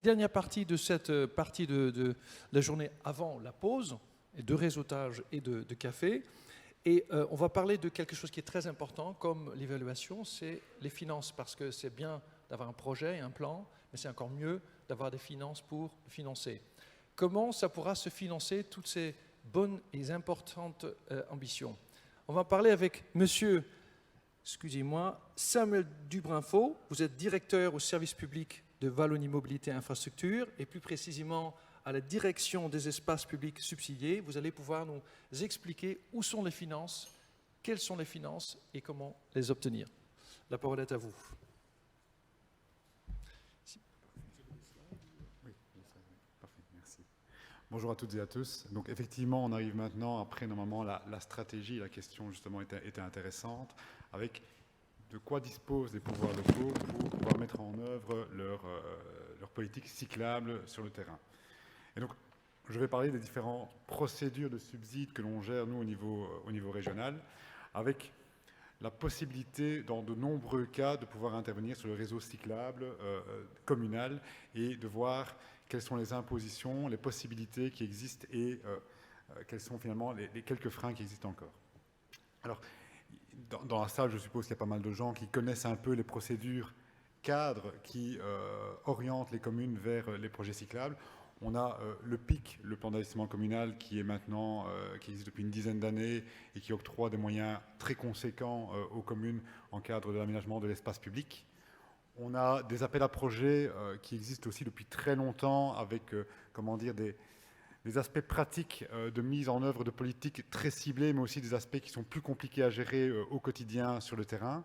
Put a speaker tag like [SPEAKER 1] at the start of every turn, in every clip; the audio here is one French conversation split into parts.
[SPEAKER 1] Dernière partie de cette partie de la journée avant la pause, et de réseautage et de café. Et on va parler de quelque chose qui est très important, comme l'évaluation, c'est les finances, parce que c'est bien d'avoir un projet, un plan, mais c'est encore mieux d'avoir des finances pour financer. Comment ça pourra se financer, toutes ces bonnes et importantes ambitions? On va parler avec monsieur, excusez-moi, Samuel Dubrinfo. Vous êtes directeur au service public de Wallonie Mobilité et Infrastructure, et plus précisément à la direction des espaces publics subsidiés. Vous allez pouvoir nous expliquer où sont les finances, quelles sont les finances et comment les obtenir. La parole est à vous.
[SPEAKER 2] Oui, parfait, merci. Bonjour à toutes et à tous. Donc effectivement, on arrive maintenant, après normalement la stratégie, la question justement était intéressante, avec de quoi disposent les pouvoirs locaux pour pouvoir mettre en œuvre leur politique cyclable sur le terrain. Et donc, je vais parler des différentes procédures de subsides que l'on gère, nous, au niveau régional, avec la possibilité, dans de nombreux cas, de pouvoir intervenir sur le réseau cyclable communal et de voir quelles sont les impositions, les possibilités qui existent et quels sont finalement les quelques freins qui existent encore. Alors, dans la salle, je suppose qu'il y a pas mal de gens qui connaissent un peu les procédures cadres qui orientent les communes vers les projets cyclables. On a le PIC, le plan d'investissement communal, qui est maintenant, qui existe depuis une dizaine d'années et qui octroie des moyens très conséquents aux communes en cadre de l'aménagement de l'espace public. On a des appels à projets qui existent aussi depuis très longtemps avec, comment dire, des aspects pratiques de mise en œuvre de politiques très ciblées, mais aussi des aspects qui sont plus compliqués à gérer au quotidien sur le terrain.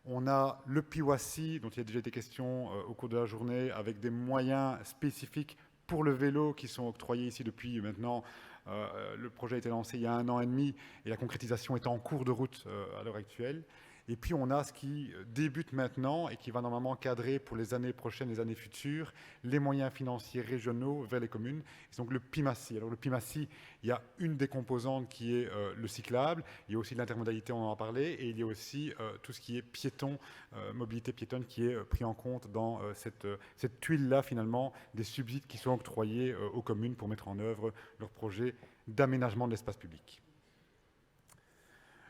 [SPEAKER 2] On a le PIWASI, dont il y a déjà été question au cours de la journée, avec des moyens spécifiques pour le vélo qui sont octroyés ici depuis maintenant. Le projet a été lancé il y a 1 an et demi et la concrétisation est en cours de route à l'heure actuelle. Et puis on a ce qui débute maintenant et qui va normalement cadrer pour les années prochaines, les années futures, les moyens financiers régionaux vers les communes. C'est donc le PIMACI. Alors le PIMACI, il y a une des composantes qui est le cyclable, il y a aussi l'intermodalité, on en a parlé, et il y a aussi tout ce qui est piéton, mobilité piétonne qui est pris en compte dans cette tuile-là finalement des subsides qui sont octroyés aux communes pour mettre en œuvre leurs projets d'aménagement de l'espace public.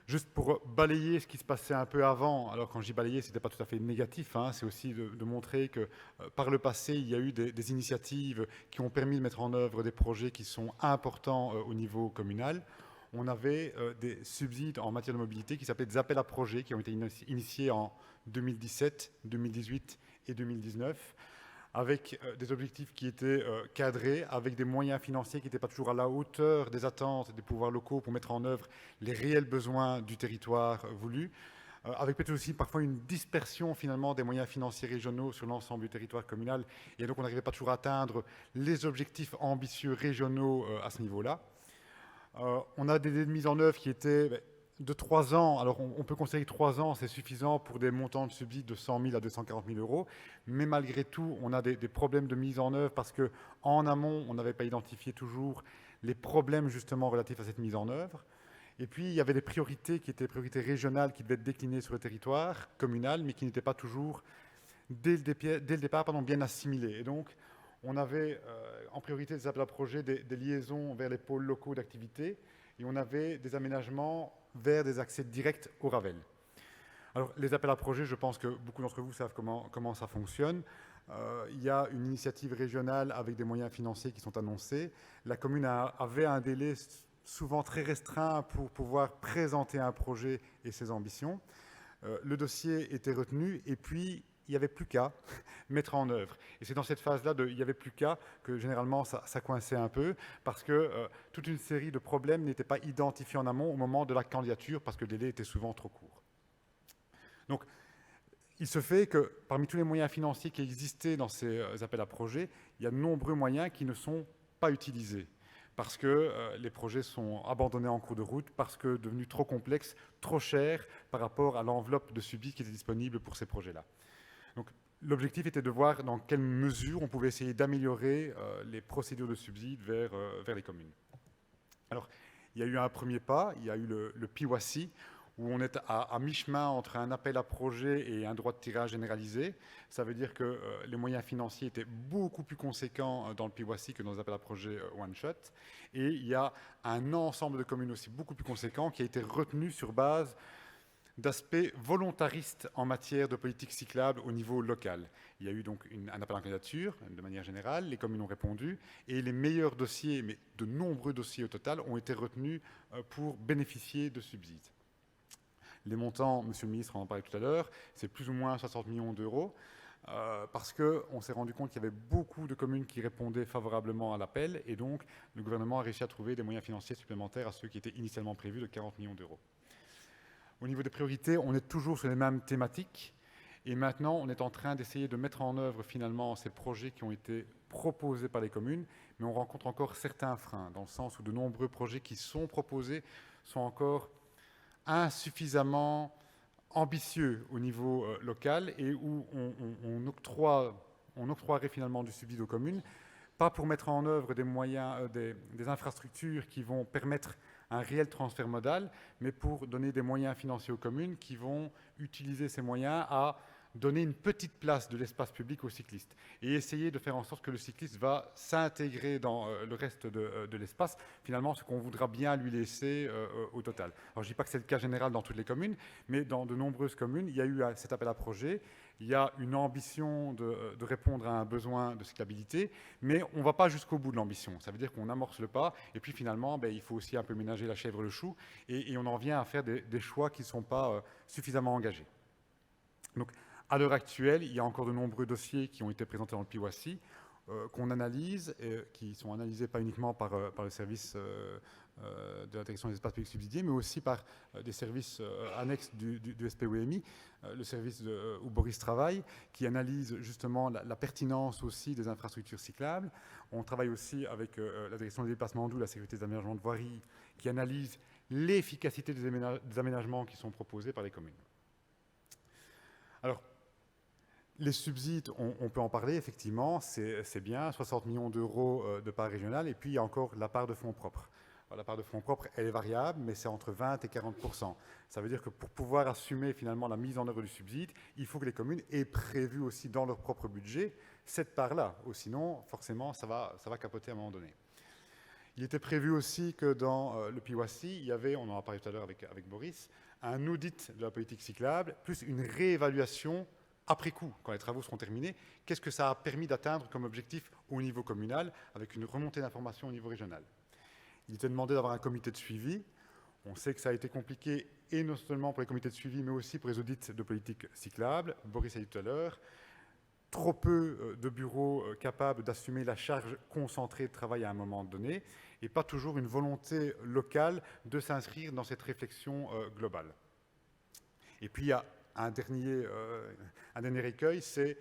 [SPEAKER 2] Juste pour balayer ce qui se passait un peu avant, alors quand je dis balayer, ce n'était pas tout à fait négatif, hein, c'est aussi de montrer que par le passé, il y a eu des initiatives qui ont permis de mettre en œuvre des projets qui sont importants au niveau communal. On avait des subsides en matière de mobilité qui s'appelaient des appels à projets qui ont été initiés en 2017, 2018 et 2019 avec des objectifs qui étaient cadrés, avec des moyens financiers qui n'étaient pas toujours à la hauteur des attentes des pouvoirs locaux pour mettre en œuvre les réels besoins du territoire voulu, avec peut-être aussi parfois une dispersion finalement des moyens financiers régionaux sur l'ensemble du territoire communal, et donc on n'arrivait pas toujours à atteindre les objectifs ambitieux régionaux à ce niveau-là. On a des délais de mise en œuvre qui étaient de 3 ans, alors on peut considérer que 3 ans c'est suffisant pour des montants de subsides de 100 000 à 240 000 euros, mais malgré tout on a des problèmes de mise en œuvre parce qu'en amont on n'avait pas identifié toujours les problèmes justement relatifs à cette mise en œuvre. Et puis il y avait des priorités qui étaient des priorités régionales qui devaient être déclinées sur le territoire communal, mais qui n'étaient pas toujours dès le départ bien assimilées. Et donc on avait en priorité des appels à projets, des liaisons vers les pôles locaux d'activité, et on avait des aménagements vers des accès directs au Ravel. Alors, les appels à projets, je pense que beaucoup d'entre vous savent comment ça fonctionne. Il y a une initiative régionale avec des moyens financiers qui sont annoncés. La commune avait un délai souvent très restreint pour pouvoir présenter un projet et ses ambitions. Le dossier était retenu et puis il n'y avait plus qu'à mettre en œuvre. Et c'est dans cette phase-là il n'y avait plus qu'à que généralement ça coinçait un peu parce que toute une série de problèmes n'étaient pas identifiés en amont au moment de la candidature parce que le délai était souvent trop court. Donc, il se fait que parmi tous les moyens financiers qui existaient dans ces appels à projets, il y a de nombreux moyens qui ne sont pas utilisés parce que les projets sont abandonnés en cours de route, parce que devenus trop complexes, trop chers par rapport à l'enveloppe de subsides qui était disponible pour ces projets-là. Donc, l'objectif était de voir dans quelle mesure on pouvait essayer d'améliorer les procédures de subsides vers les communes. Alors, il y a eu un premier pas, il y a eu le PIWASI. où on est à mi-chemin entre un appel à projet et un droit de tirage généralisé. Ça veut dire que les moyens financiers étaient beaucoup plus conséquents dans le PIWASI que dans les appels à projet one-shot. Et il y a un ensemble de communes aussi beaucoup plus conséquent qui a été retenu sur base d'aspects volontaristes en matière de politique cyclable au niveau local. Il y a eu donc un appel en candidature, de manière générale, les communes ont répondu, et les meilleurs dossiers, mais de nombreux dossiers au total, ont été retenus pour bénéficier de subsides. Les montants, Monsieur le ministre en parlait tout à l'heure, c'est plus ou moins 60 millions d'euros, parce qu'on s'est rendu compte qu'il y avait beaucoup de communes qui répondaient favorablement à l'appel, et donc le gouvernement a réussi à trouver des moyens financiers supplémentaires à ceux qui étaient initialement prévus de 40 millions d'euros. Au niveau des priorités, on est toujours sur les mêmes thématiques, et maintenant on est en train d'essayer de mettre en œuvre finalement ces projets qui ont été proposés par les communes, mais on rencontre encore certains freins, dans le sens où de nombreux projets qui sont proposés sont encore insuffisamment ambitieux au niveau local et où on octroierait finalement du subside aux communes, pas pour mettre en œuvre des moyens, des infrastructures qui vont permettre un réel transfert modal, mais pour donner des moyens financiers aux communes qui vont utiliser ces moyens à donner une petite place de l'espace public aux cyclistes et essayer de faire en sorte que le cycliste va s'intégrer dans le reste de l'espace, finalement ce qu'on voudra bien lui laisser au total. Alors je ne dis pas que c'est le cas général dans toutes les communes, mais dans de nombreuses communes, il y a eu cet appel à projet, il y a une ambition de répondre à un besoin de cyclabilité, mais on ne va pas jusqu'au bout de l'ambition. Ça veut dire qu'on amorce le pas, et puis finalement, il faut aussi un peu ménager la chèvre et le chou, et on en vient à faire des choix qui ne sont pas suffisamment engagés. Donc, à l'heure actuelle, il y a encore de nombreux dossiers qui ont été présentés dans le PIWASI, qu'on analyse, qui sont analysés pas uniquement par le service de la direction des espaces publics subsidiés, mais aussi par des services annexes du SPOMI, le service où Boris travaille, qui analyse justement la pertinence aussi des infrastructures cyclables. On travaille aussi avec la direction des déplacements doux, la sécurité des aménagements de voirie, qui analyse l'efficacité des aménagements qui sont proposés par les communes. Alors, les subsides, on peut en parler, effectivement, c'est bien, 60 millions d'euros de part régionale, et puis il y a encore la part de fonds propres. Alors, la part de fonds propres, elle est variable, mais c'est entre 20 et 40%. Ça veut dire que pour pouvoir assumer finalement la mise en œuvre du subside, il faut que les communes aient prévu aussi dans leur propre budget cette part-là, ou sinon, forcément, ça va capoter à un moment donné. Il était prévu aussi que dans le PIWASI, il y avait, on en a parlé tout à l'heure avec Boris, un audit de la politique cyclable, plus une réévaluation après coup, quand les travaux seront terminés, qu'est-ce que ça a permis d'atteindre comme objectif au niveau communal, avec une remontée d'informations au niveau régional. Il était demandé d'avoir un comité de suivi. On sait que ça a été compliqué, et non seulement pour les comités de suivi, mais aussi pour les audits de politique cyclable. Boris a dit tout à l'heure, trop peu de bureaux capables d'assumer la charge concentrée de travail à un moment donné, et pas toujours une volonté locale de s'inscrire dans cette réflexion globale. Et puis il y a un dernier écueil, c'est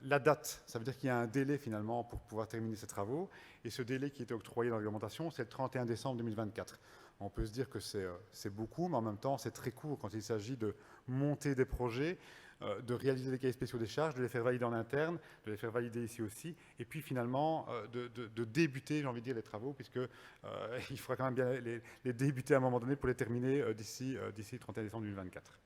[SPEAKER 2] la date. Ça veut dire qu'il y a un délai finalement pour pouvoir terminer ces travaux. Et ce délai qui était octroyé dans la réglementation, c'est le 31 décembre 2024. On peut se dire que c'est beaucoup, mais en même temps, c'est très court quand il s'agit de monter des projets, de réaliser des cahiers spéciaux des charges, de les faire valider en interne, de les faire valider ici aussi, et puis finalement de débuter, j'ai envie de dire, les travaux, puisqu'il faudra quand même bien les débuter à un moment donné pour les terminer d'ici le 31 décembre 2024.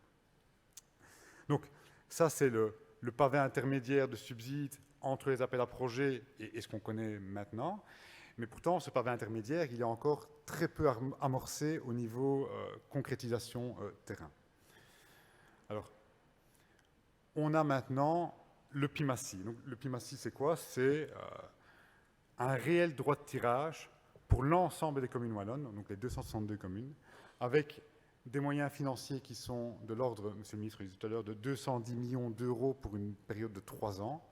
[SPEAKER 2] Donc ça, c'est le pavé intermédiaire de subsides entre les appels à projets et ce qu'on connaît maintenant. Mais pourtant, ce pavé intermédiaire, il est encore très peu amorcé au niveau concrétisation terrain. Alors, on a maintenant le PIMACI. Donc, le PIMACI, c'est quoi? C'est un réel droit de tirage pour l'ensemble des communes wallonnes, donc les 262 communes, avec des moyens financiers qui sont de l'ordre, Monsieur le ministre l'a dit tout à l'heure, de 210 millions d'euros pour une période de 3 ans.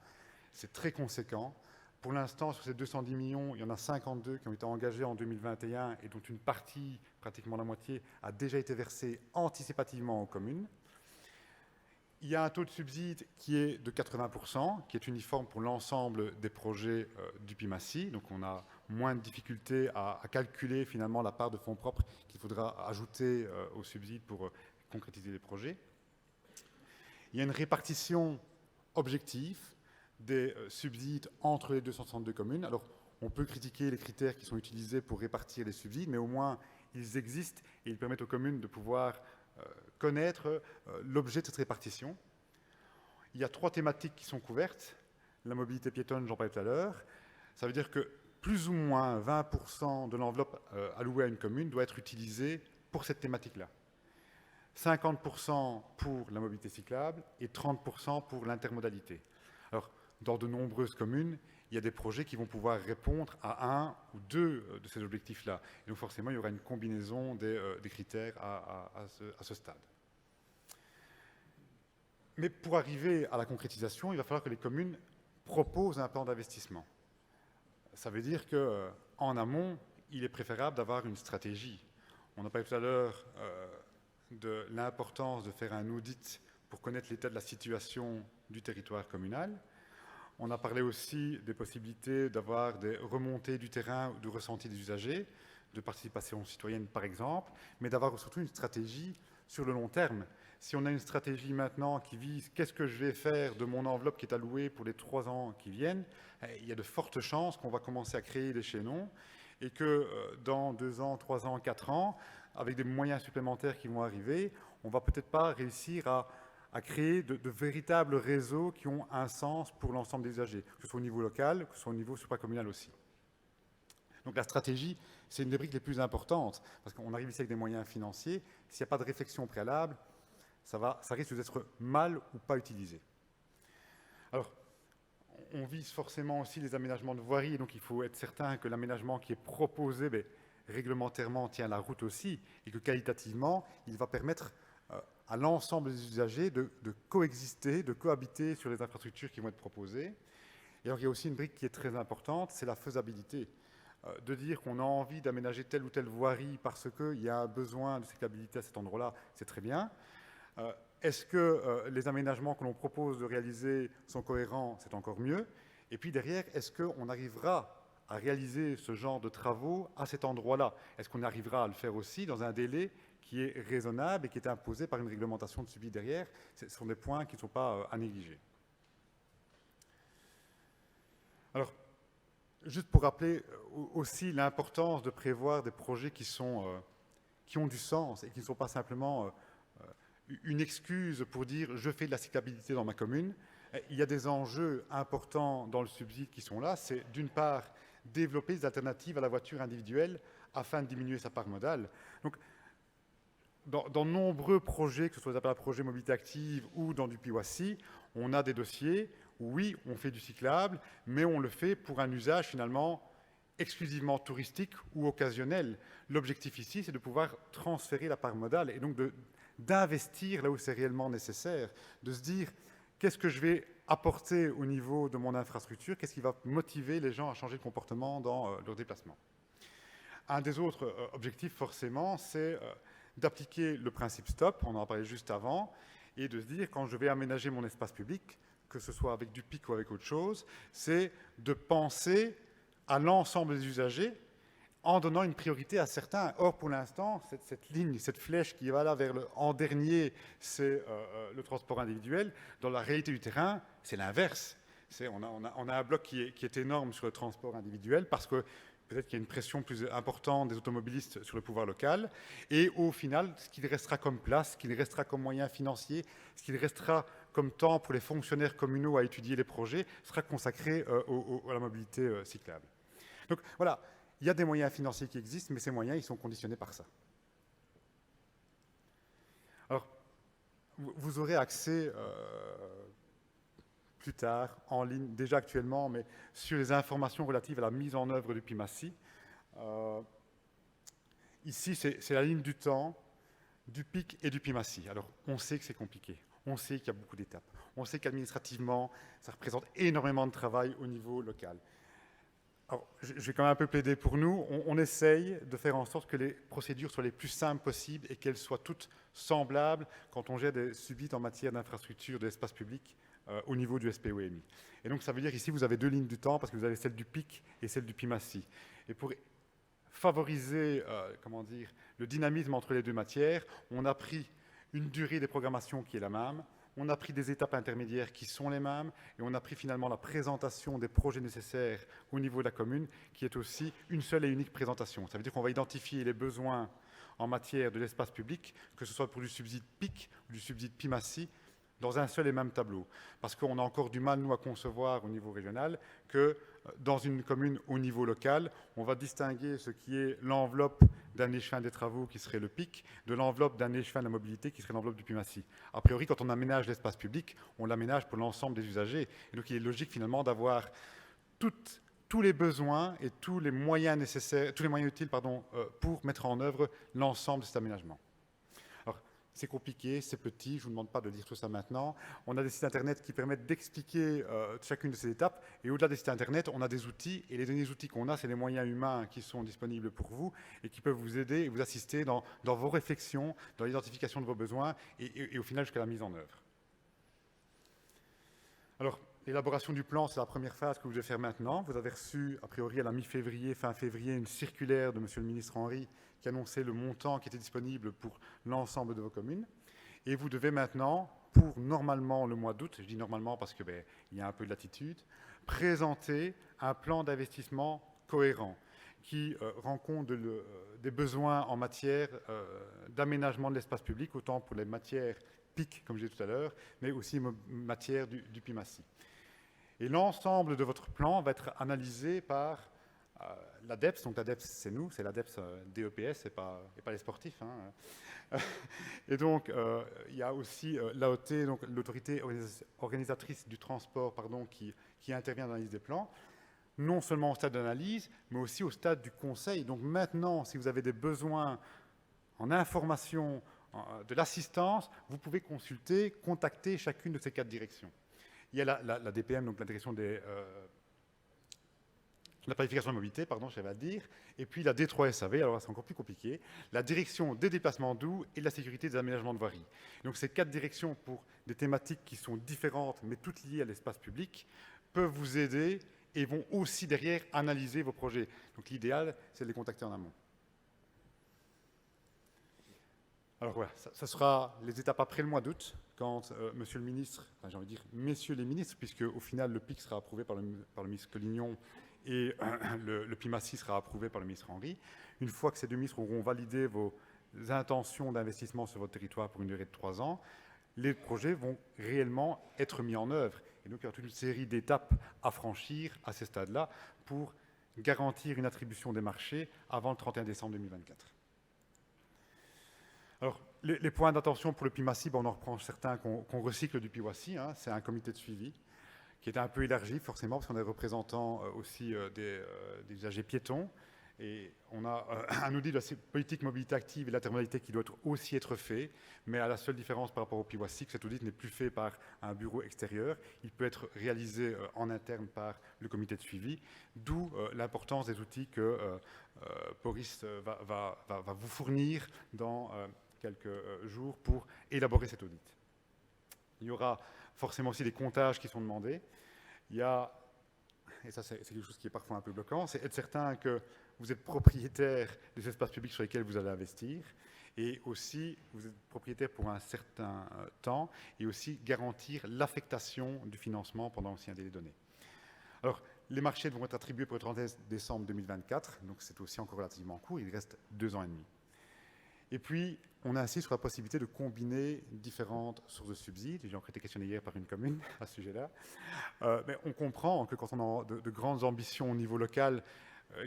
[SPEAKER 2] C'est très conséquent. Pour l'instant, sur ces 210 millions, il y en a 52 qui ont été engagés en 2021 et dont une partie, pratiquement la moitié, a déjà été versée anticipativement aux communes. Il y a un taux de subside qui est de 80%, qui est uniforme pour l'ensemble des projets du PIMACI. Donc on a moins de difficultés à calculer finalement la part de fonds propres qu'il faudra ajouter au subside pour concrétiser les projets. Il y a une répartition objective des subsides entre les 262 communes. Alors on peut critiquer les critères qui sont utilisés pour répartir les subsides, mais au moins ils existent et ils permettent aux communes de pouvoir connaître l'objet de cette répartition. Il y a 3 thématiques qui sont couvertes. La mobilité piétonne, j'en parlais tout à l'heure. Ça veut dire que plus ou moins 20% de l'enveloppe allouée à une commune doit être utilisée pour cette thématique-là. 50% pour la mobilité cyclable et 30% pour l'intermodalité. Alors, dans de nombreuses communes, il y a des projets qui vont pouvoir répondre à un ou deux de ces objectifs-là. Et donc forcément, il y aura une combinaison des critères à ce stade. Mais pour arriver à la concrétisation, il va falloir que les communes proposent un plan d'investissement. Ça veut dire qu'en amont, il est préférable d'avoir une stratégie. On a parlé tout à l'heure de l'importance de faire un audit pour connaître l'état de la situation du territoire communal. On a parlé aussi des possibilités d'avoir des remontées du terrain ou du ressenti des usagers, de participation citoyenne par exemple, mais d'avoir surtout une stratégie sur le long terme. Si on a une stratégie maintenant qui vise qu'est-ce que je vais faire de mon enveloppe qui est allouée pour les 3 ans qui viennent, il y a de fortes chances qu'on va commencer à créer des chaînons et que dans 2 ans, 3 ans, 4 ans, avec des moyens supplémentaires qui vont arriver, on ne va peut-être pas réussir à créer de véritables réseaux qui ont un sens pour l'ensemble des usagers, que ce soit au niveau local, que ce soit au niveau supracommunal aussi. Donc la stratégie, c'est une des briques les plus importantes, parce qu'on arrive ici avec des moyens financiers, s'il n'y a pas de réflexion préalable, ça risque d'être mal ou pas utilisé. Alors, on vise forcément aussi les aménagements de voirie, donc il faut être certain que l'aménagement qui est proposé réglementairement tient la route aussi, et que qualitativement, il va permettre à l'ensemble des usagers de coexister, de cohabiter sur les infrastructures qui vont être proposées. Et alors, il y a aussi une brique qui est très importante, c'est la faisabilité. De dire qu'on a envie d'aménager telle ou telle voirie parce qu'il y a un besoin de cyclabilité à cet endroit-là, c'est très bien. Est-ce que les aménagements que l'on propose de réaliser sont cohérents? C'est encore mieux. Et puis derrière, est-ce qu'on arrivera à réaliser ce genre de travaux à cet endroit-là? Est-ce qu'on arrivera à le faire aussi dans un délai qui est raisonnable et qui est imposé par une réglementation de suivi derrière? Ce sont des points qui ne sont pas à négliger. Alors, juste pour rappeler aussi l'importance de prévoir des projets qui ont du sens et qui ne sont pas simplement une excuse pour dire « je fais de la cyclabilité dans ma commune ». Il y a des enjeux importants dans le subside qui sont là. C'est d'une part développer des alternatives à la voiture individuelle afin de diminuer sa part modale. Donc, dans nombreux projets, que ce soit des appels à projets mobilité active ou dans du PIWASI, on a des dossiers où oui, on fait du cyclable, mais on le fait pour un usage finalement exclusivement touristique ou occasionnel. L'objectif ici, c'est de pouvoir transférer la part modale et donc d'investir là où c'est réellement nécessaire, de se dire qu'est-ce que je vais apporter au niveau de mon infrastructure, qu'est-ce qui va motiver les gens à changer de comportement dans leur déplacement. Un des autres objectifs, forcément, c'est d'appliquer le principe STOP, on en parlait juste avant, et de se dire quand je vais aménager mon espace public, que ce soit avec du PIC ou avec autre chose, c'est de penser à l'ensemble des usagers en donnant une priorité à certains. Or, pour l'instant, cette ligne, cette flèche qui va là vers en dernier, c'est le transport individuel. Dans la réalité du terrain, c'est l'inverse. On a un bloc qui est énorme sur le transport individuel parce que peut-être qu'il y a une pression plus importante des automobilistes sur le pouvoir local. Et au final, ce qu'il restera comme place, ce qu'il restera comme moyen financier, ce qu'il restera comme temps pour les fonctionnaires communaux à étudier les projets, sera consacré à la mobilité cyclable. Donc voilà. Il y a des moyens financiers qui existent, mais ces moyens, ils sont conditionnés par ça. Alors, vous aurez accès plus tard, en ligne, déjà actuellement, mais sur les informations relatives à la mise en œuvre du PIMACI. Ici, c'est la ligne du temps, du PIC et du PIMACI. Alors, on sait que c'est compliqué. On sait qu'il y a beaucoup d'étapes. On sait qu'administrativement, ça représente énormément de travail au niveau local. Alors, je vais quand même un peu plaider pour nous. On essaye de faire en sorte que les procédures soient les plus simples possibles et qu'elles soient toutes semblables quand on gère des subsides en matière d'infrastructure de l'espace public au niveau du SPOMI. Et donc, ça veut dire ici, vous avez 2 lignes du temps parce que vous avez celle du PIC et celle du PIMACI. Et pour favoriser le dynamisme entre les deux matières, on a pris une durée des programmations qui est la même, on a pris des étapes intermédiaires qui sont les mêmes, et on a pris finalement la présentation des projets nécessaires au niveau de la commune, qui est aussi une seule et unique présentation. Ça veut dire qu'on va identifier les besoins en matière de l'espace public, que ce soit pour du subside PIC ou du subside PIMACI, dans un seul et même tableau. Parce qu'on a encore du mal, nous, à concevoir au niveau régional que dans une commune au niveau local, on va distinguer ce qui est l'enveloppe d'un échevin des travaux qui serait le PIC, de l'enveloppe d'un échevin de la mobilité qui serait l'enveloppe du PIMACI. A priori, quand on aménage l'espace public, on l'aménage pour l'ensemble des usagers. Et donc, il est logique finalement d'avoir tous les besoins et tous les moyens nécessaires, tous les moyens utiles pour mettre en œuvre l'ensemble de cet aménagement. C'est compliqué, c'est petit, je ne vous demande pas de lire tout ça maintenant. On a des sites internet qui permettent d'expliquer chacune de ces étapes. Et au-delà des sites internet, on a des outils. Et les derniers outils qu'on a, c'est les moyens humains qui sont disponibles pour vous et qui peuvent vous aider et vous assister dans vos réflexions, dans l'identification de vos besoins et au final jusqu'à la mise en œuvre. Alors, l'élaboration du plan, c'est la première phase que vous devez faire maintenant. Vous avez reçu, a priori, à la mi-février, fin février, une circulaire de Monsieur le ministre Henry qui annonçait le montant qui était disponible pour l'ensemble de vos communes. Et vous devez maintenant, pour normalement le mois d'août, je dis normalement parce que il y a un peu de latitude, présenter un plan d'investissement cohérent qui rend compte des besoins en matière d'aménagement de l'espace public, autant pour les matières PIC, comme je disais tout à l'heure, mais aussi matière du PIMACI. Et l'ensemble de votre plan va être analysé par l'ADEPS, donc l'ADEPS c'est nous, c'est l'ADEPS DEPS et pas les sportifs. Hein. Et donc il y a aussi l'AOT, donc l'autorité organisatrice du transport, qui intervient dans l'analyse des plans, non seulement au stade d'analyse, mais aussi au stade du conseil. Donc maintenant, si vous avez des besoins en information, de l'assistance, vous pouvez contacter chacune de ces 4 directions. Il y a la DPM, donc la direction de la planification de la mobilité, j'avais à dire, et puis la D3SAV, alors c'est encore plus compliqué, la direction des déplacements doux et de la sécurité des aménagements de voirie. Donc ces 4 directions pour des thématiques qui sont différentes, mais toutes liées à l'espace public, peuvent vous aider et vont aussi derrière analyser vos projets. Donc l'idéal, c'est de les contacter en amont. Alors voilà, ça sera les étapes après le mois d'août, quand Monsieur le ministre, j'ai envie de dire messieurs les ministres, puisque au final le PIC sera approuvé par le ministre Collignon et le PIMACI sera approuvé par le ministre Henry. Une fois que ces 2 ministres auront validé vos intentions d'investissement sur votre territoire pour une durée de 3 ans, les projets vont réellement être mis en œuvre. Et donc il y aura toute une série d'étapes à franchir à ces stades-là pour garantir une attribution des marchés avant le 31 décembre 2024. Alors, les points d'attention pour le PIMACI, on en reprend certains qu'on recycle du PIWACI. Hein, c'est un comité de suivi qui est un peu élargi, forcément, parce qu'on est représentant aussi des usagers piétons. Et on a un outil de la politique mobilité active et l'intermodalité qui doit aussi être fait, mais à la seule différence par rapport au PIWACI, que cet audit n'est plus fait par un bureau extérieur. Il peut être réalisé en interne par le comité de suivi, d'où l'importance des outils que Boris va vous fournir dans quelques jours pour élaborer cet audit. Il y aura forcément aussi des comptages qui sont demandés. Il y a, et ça c'est quelque chose qui est parfois un peu bloquant, c'est être certain que vous êtes propriétaire des espaces publics sur lesquels vous allez investir et aussi vous êtes propriétaire pour un certain temps et aussi garantir l'affectation du financement pendant aussi un délai donné. Alors, les marchés vont être attribués pour le 31 décembre 2024, donc c'est aussi encore relativement court, il reste 2 ans et demi. Et puis, on insiste sur la possibilité de combiner différentes sources de subsides. J'ai encore été questionné hier par une commune à ce sujet-là. Mais on comprend que quand on a de grandes ambitions au niveau local,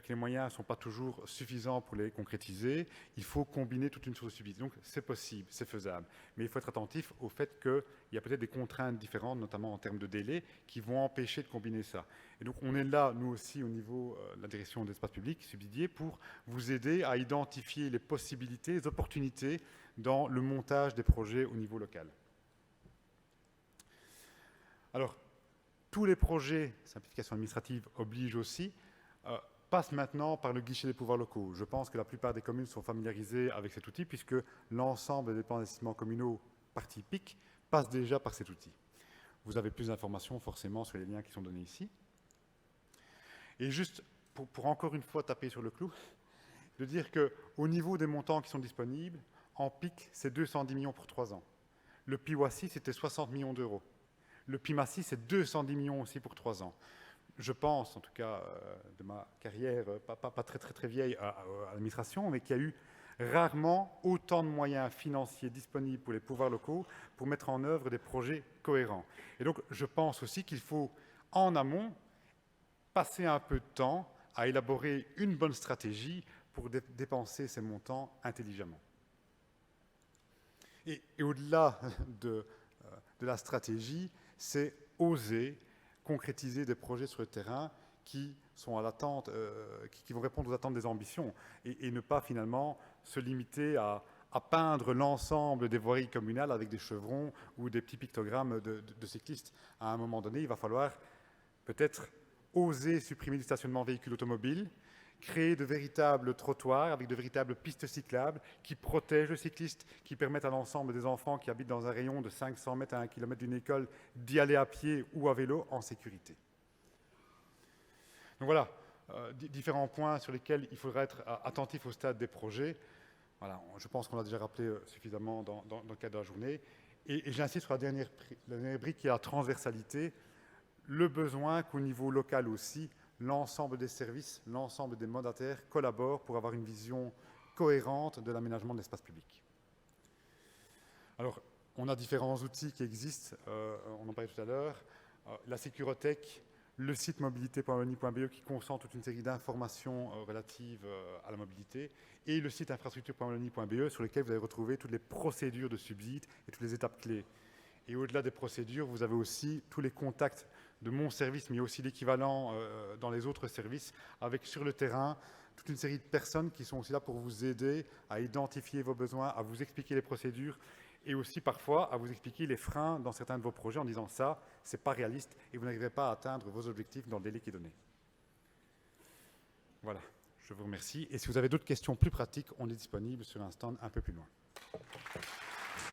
[SPEAKER 2] que les moyens ne sont pas toujours suffisants pour les concrétiser, il faut combiner toute une source de subsides. Donc c'est possible, c'est faisable. Mais il faut être attentif au fait qu'il y a peut-être des contraintes différentes, notamment en termes de délai, qui vont empêcher de combiner ça. Et donc on est là, nous aussi, au niveau de la direction de l'espace public subsidié, pour vous aider à identifier les possibilités, les opportunités dans le montage des projets au niveau local. Alors, tous les projets, simplification administrative oblige aussi, passe maintenant par le guichet des pouvoirs locaux. Je pense que la plupart des communes sont familiarisées avec cet outil puisque l'ensemble des plans d'investissement communaux partie PIC passe déjà par cet outil. Vous avez plus d'informations forcément sur les liens qui sont donnés ici. Et juste pour encore une fois taper sur le clou, de dire qu'au niveau des montants qui sont disponibles, en PIC, c'est 210 millions pour 3 ans. Le PIWACI, c'était 60 millions d'euros. Le PIMACI, c'est 210 millions aussi pour 3 ans. Je pense, en tout cas, de ma carrière, pas très vieille à l'administration, mais qu'il y a eu Rarement autant de moyens financiers disponibles pour les pouvoirs locaux pour mettre en œuvre des projets cohérents. Et donc, je pense aussi qu'il faut, en amont, passer un peu de temps à élaborer une bonne stratégie pour dépenser ces montants intelligemment. Et au-delà de la stratégie, c'est oser concrétiser des projets sur le terrain qui sont à l'attente, qui vont répondre aux attentes des ambitions, et ne pas finalement se limiter à peindre l'ensemble des voiries communales avec des chevrons ou des petits pictogrammes de cyclistes. À un moment donné, il va falloir peut-être oser supprimer le stationnement véhicules automobiles, créer de véritables trottoirs avec de véritables pistes cyclables qui protègent le cycliste, qui permettent à l'ensemble des enfants qui habitent dans un rayon de 500 mètres à 1 kilomètre d'une école d'y aller à pied ou à vélo en sécurité. Donc voilà, différents points sur lesquels il faudra être attentif au stade des projets. Voilà, je pense qu'on l'a déjà rappelé suffisamment dans le cadre de la journée. Et j'insiste sur la dernière brique qui est la transversalité, le besoin qu'au niveau local aussi, l'ensemble des services, l'ensemble des mandataires collaborent pour avoir une vision cohérente de l'aménagement de l'espace public. Alors, on a différents outils qui existent, on en parlait tout à l'heure, la Sécurotech, le site mobilité.wallonie.be qui concentre toute une série d'informations relatives à la mobilité, et le site infrastructure.wallonie.be sur lequel vous allez retrouver toutes les procédures de subsides et toutes les étapes clés. Et au-delà des procédures, vous avez aussi tous les contacts de mon service, mais aussi l'équivalent dans les autres services, avec sur le terrain toute une série de personnes qui sont aussi là pour vous aider à identifier vos besoins, à vous expliquer les procédures, et aussi parfois à vous expliquer les freins dans certains de vos projets en disant ça, c'est pas réaliste et vous n'arriverez pas à atteindre vos objectifs dans le délai qui est donné. Voilà, je vous remercie. Et si vous avez d'autres questions plus pratiques, on est disponible sur un stand un peu plus loin.